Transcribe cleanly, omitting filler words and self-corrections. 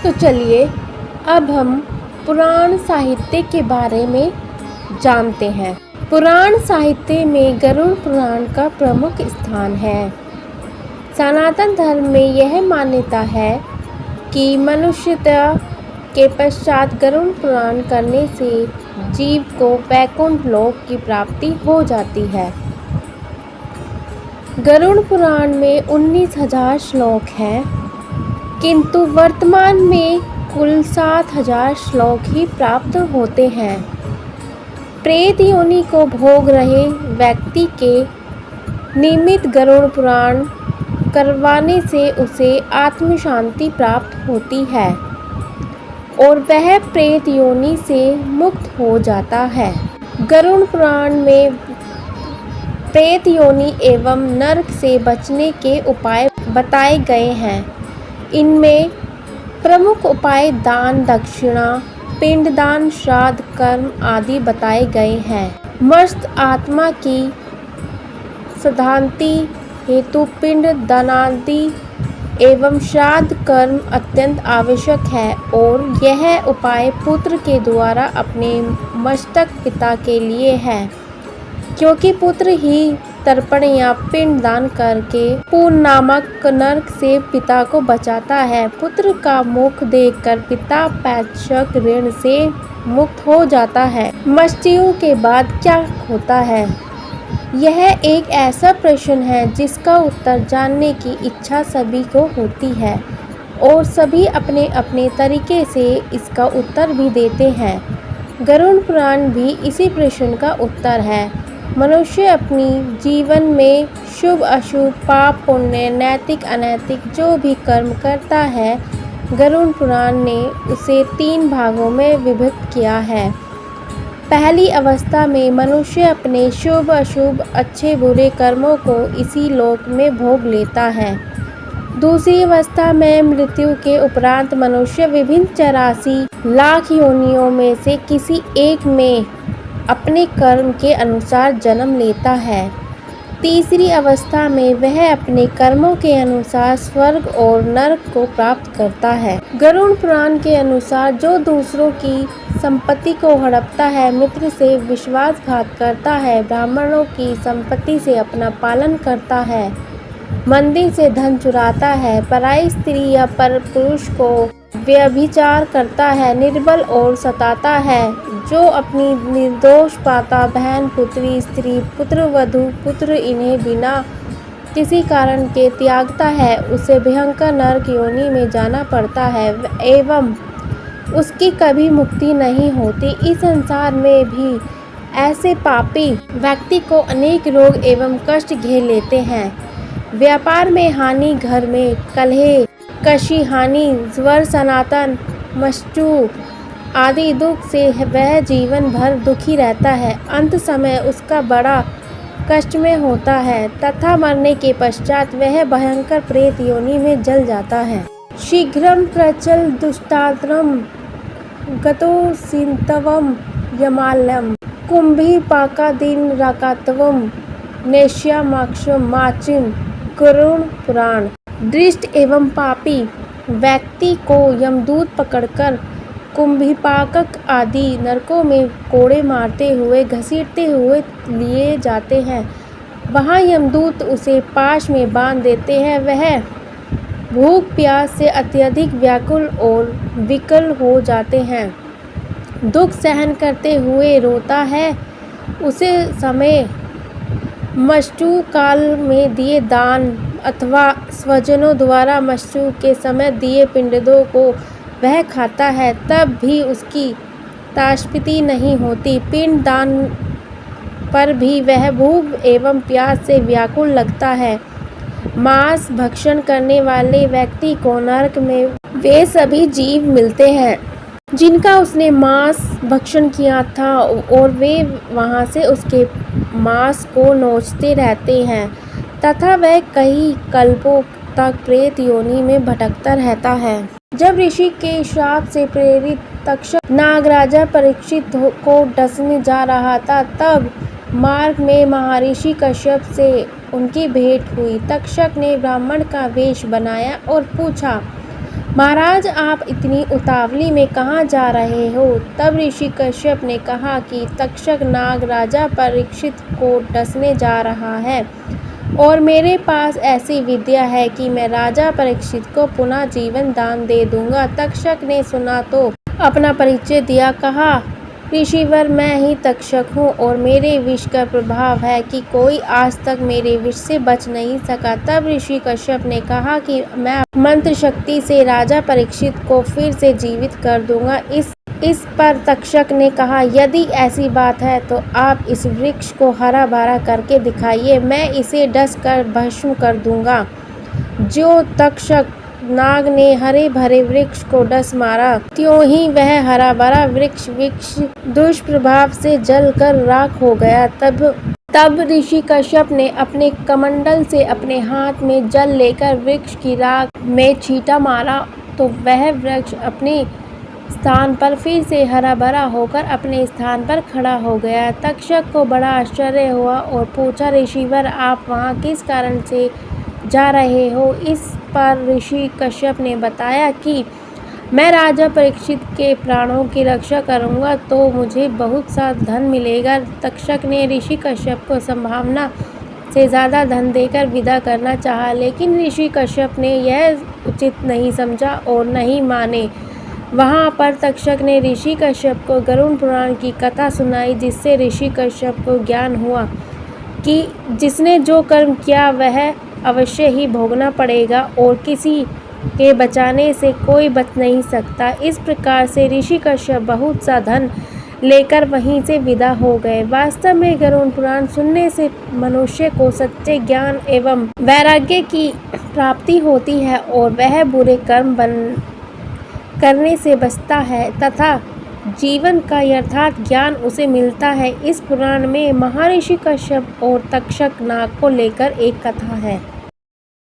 तो चलिए अब हम पुराण साहित्य के बारे में जानते हैं। पुराण साहित्य में गरुड़ पुराण का प्रमुख स्थान है। सनातन धर्म में यह मान्यता है कि मनुष्यता के पश्चात गरुड़ पुराण करने से जीव को वैकुंठ लोक की प्राप्ति हो जाती है। गरुड़ पुराण में 19,000 श्लोक हैं, किंतु वर्तमान में कुल 7,000 श्लोक ही प्राप्त होते हैं। प्रेत योनि को भोग रहे व्यक्ति के निमित्त गरुड़ पुराण करवाने से उसे आत्म शांति प्राप्त होती है और वह प्रेत योनि से मुक्त हो जाता है। गरुड़ पुराण में प्रेत योनि एवं नरक से बचने के उपाय बताए गए हैं। इनमें प्रमुख उपाय दान, दक्षिणा, पिंडदान, श्राद्ध, कर्म आदि बताए गए हैं। मर्त आत्मा की सद्गति हेतु पिंड दानादि एवं श्राद्ध कर्म अत्यंत आवश्यक है और यह उपाय पुत्र के द्वारा अपने मस्तक पिता के लिए है, क्योंकि पुत्र ही तर्पण या पिंड दान करके पूर्ण नामक नरक से पिता को बचाता है। पुत्र का मुख देखकर पिता पैतृक ऋण से मुक्त हो जाता है। मृत्यु के बाद क्या होता है? यह एक ऐसा प्रश्न है जिसका उत्तर जानने की इच्छा सभी को होती है और सभी अपने अपने तरीके से इसका उत्तर भी देते हैं। गरुड़ पुराण भी इसी प्रश्न का उत्तर है। मनुष्य अपनी जीवन में शुभ अशुभ, पाप पुण्य, नैतिक अनैतिक जो भी कर्म करता है, गरुड़ पुराण ने उसे 3 भागों में विभक्त किया है। पहली अवस्था में मनुष्य अपने शुभ अशुभ, अच्छे बुरे कर्मों को इसी लोक में भोग लेता है। दूसरी अवस्था में मृत्यु के उपरांत मनुष्य विभिन्न 84 लाख योनियों में से किसी एक में अपने कर्म के अनुसार जन्म लेता है। तीसरी अवस्था में वह अपने कर्मों के अनुसार स्वर्ग और नरक को प्राप्त करता है। गरुड़ पुराण के अनुसार जो दूसरों की संपत्ति को हड़पता है, मित्र से विश्वासघात करता है, ब्राह्मणों की संपत्ति से अपना पालन करता है, मंदिर से धन चुराता है, पराई स्त्री या पर पुरुष को व्यभिचार करता है, निर्बल और सताता है, जो अपनी निर्दोष पाता बहन, पुत्री, स्त्री, पुत्र, वधू, पुत्र इन्हें बिना किसी कारण के त्यागता है, उसे भयंकर नरक योनि में जाना पड़ता है एवं उसकी कभी मुक्ति नहीं होती। इस संसार में भी ऐसे पापी व्यक्ति को अनेक रोग एवं कष्ट घेर लेते हैं। व्यापार में हानि, घर में कलह, कशी हानि, ज्वर, सनातन, मृत्यु आदि दुख से वह जीवन भर दुखी रहता है। अंत समय उसका बड़ा कष्ट में होता है तथा मरने के पश्चात वह भयंकर प्रेत योनि में जल जाता है। शीघ्रम प्रचल दुष्टात्रम गतो सिंतवम यमालयम कुंभीपाकादीन राकातवम नेश्यामाक्षम माचिम। गरुड़ पुराण। दृष्ट एवं पापी व्यक्ति को यमदूत पकड़कर कुंभीपाक आदि नरकों में कोड़े मारते हुए घसीटते हुए लिए जाते हैं। वहाँ यमदूत उसे पाश में बांध देते हैं। वह भूख प्यास से अत्यधिक व्याकुल और विकल हो जाते हैं, दुख सहन करते हुए रोता है। उसे समय मृत्यु काल में दिए दान अथवा स्वजनों द्वारा मृत्यु के समय दिए पिंडों को वह खाता है, तब भी उसकी तृप्ति नहीं होती। पिंड दान पर भी वह भूख एवं प्यास से व्याकुल लगता है। मांस भक्षण करने वाले व्यक्ति को नरक में वे सभी जीव मिलते हैं जिनका उसने मांस भक्षण किया था और वे वहां से उसके मांस को नोचते रहते हैं तथा वह कई कल्पों तक प्रेत योनि में भटकता रहता है। जब ऋषि के श्राप से प्रेरित तक्षक नागराजा परीक्षित को डसने जा रहा था, तब मार्ग में महर्षि कश्यप से उनकी भेंट हुई। तक्षक ने ब्राह्मण का वेश बनाया और पूछा, महाराज, आप इतनी उतावली में कहाँ जा रहे हो? तब ऋषि कश्यप ने कहा कि तक्षक नाग राजा परीक्षित को डसने जा रहा है और मेरे पास ऐसी विद्या है कि मैं राजा परीक्षित को पुनः जीवन दान दे दूंगा। तक्षक ने सुना तो अपना परिचय दिया। कहा, ऋषिवर, मैं ही तक्षक हूँ और मेरे विष का प्रभाव है कि कोई आज तक मेरे विष से बच नहीं सका। तब ऋषि कश्यप ने कहा कि मैं मंत्र शक्ति से राजा परीक्षित को फिर से जीवित कर दूंगा। इस पर तक्षक ने कहा, यदि ऐसी बात है तो आप इस वृक्ष को हरा भरा करके दिखाइए, मैं इसे डस कर भस्म कर दूंगा। जो तक्षक नाग ने हरे भरे वृक्ष को डस मारा, त्यों ही वह हरा भरा वृक्ष दुष्प्रभाव से जल कर राख हो गया। तब ऋषि कश्यप ने अपने कमंडल से अपने हाथ में जल लेकर वृक्ष की राख में छींटा मारा तो वह वृक्ष अपने स्थान पर फिर से हरा भरा होकर अपने स्थान पर खड़ा हो गया। तक्षक को बड़ा आश्चर्य हुआ और पूछा, ऋषिवर, आप वहाँ किस कारण से जा रहे हो? इस पर ऋषि कश्यप ने बताया कि मैं राजा परीक्षित के प्राणों की रक्षा करूंगा तो मुझे बहुत सा धन मिलेगा। तक्षक ने ऋषि कश्यप को संभावना से ज़्यादा धन देकर विदा करना चाहा, लेकिन ऋषि कश्यप ने यह उचित नहीं समझा और नहीं माने। वहाँ पर तक्षक ने ऋषि कश्यप को गरुड़ पुराण की कथा सुनाई, जिससे ऋषि कश्यप को ज्ञान हुआ कि जिसने जो कर्म किया वह अवश्य ही भोगना पड़ेगा और किसी के बचाने से कोई बच नहीं सकता। इस प्रकार से ऋषि कश्यप बहुत सा धन लेकर वहीं से विदा हो गए। वास्तव में गरुड़ पुराण सुनने से मनुष्य को सच्चे ज्ञान एवं वैराग्य की प्राप्ति होती है और वह बुरे कर्म करने से बचता है तथा जीवन का यथार्थ ज्ञान उसे मिलता है। इस पुराण में महर्षि कश्यप और तक्षक नाग को लेकर एक कथा है।